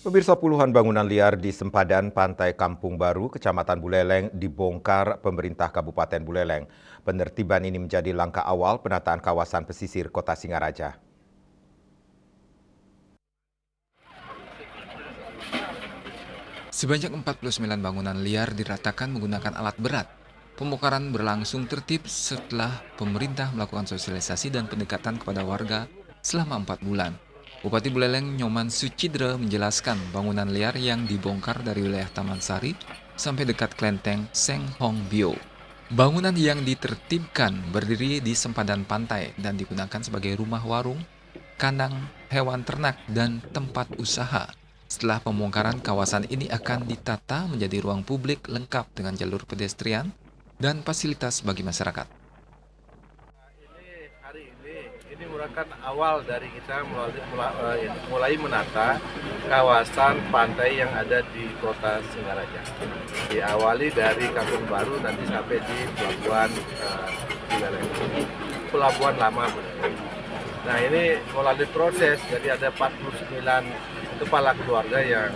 Pemirsa, puluhan bangunan liar di sempadan Pantai Kampung Baru, Kecamatan Buleleng dibongkar pemerintah Kabupaten Buleleng. Penertiban ini menjadi langkah awal penataan kawasan pesisir Kota Singaraja. Sebanyak 49 bangunan liar diratakan menggunakan alat berat. Pembongkaran berlangsung tertib setelah pemerintah melakukan sosialisasi dan pendekatan kepada warga selama 4 bulan. Bupati Buleleng Nyoman Sucidre menjelaskan bangunan liar yang dibongkar dari wilayah Taman Sari sampai dekat Klenteng Seng Hong Bio. Bangunan yang ditertibkan berdiri di sempadan pantai dan digunakan sebagai rumah warung, kandang hewan ternak, dan tempat usaha. Setelah pembongkaran, kawasan ini akan ditata menjadi ruang publik lengkap dengan jalur pedestrian dan fasilitas bagi masyarakat. Ini merupakan awal dari kita mulai menata kawasan pantai yang ada di Kota Singaraja. Diawali dari Kampung Baru nanti sampai di Pelabuhan Pelabuhan Lama. Nah, ini melalui proses, jadi ada 49 kepala keluarga yang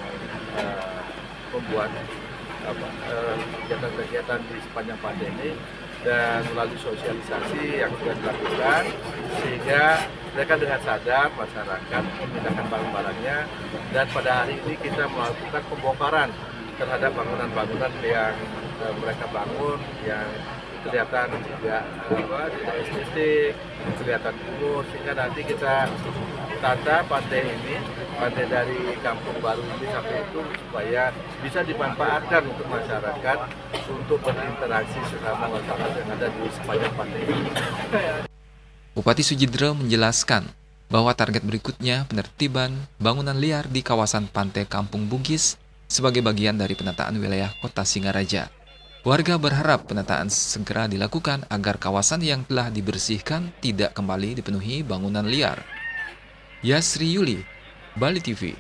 membuat kegiatan-kegiatan di sepanjang pantai ini, dan melalui sosialisasi yang sudah dilakukan sehingga mereka dengan sadar masyarakat memindahkan barang-barangnya, dan pada hari ini kita melakukan pembongkaran terhadap bangunan-bangunan yang mereka bangun yang kelihatan juga tidak estetik, kelihatan kumuh, sehingga nanti kita tata pantai ini, pantai dari Kampung Baru ini sampai itu supaya bisa dimanfaatkan untuk masyarakat untuk berinteraksi sesama masyarakat yang ada di sepanjang pantai ini. Bupati Sucidre menjelaskan bahwa target berikutnya penertiban bangunan liar di kawasan Pantai Kampung Bugis sebagai bagian dari penataan wilayah Kota Singaraja. Warga berharap penataan segera dilakukan agar kawasan yang telah dibersihkan tidak kembali dipenuhi bangunan liar. Yasri Yuli, Bali TV.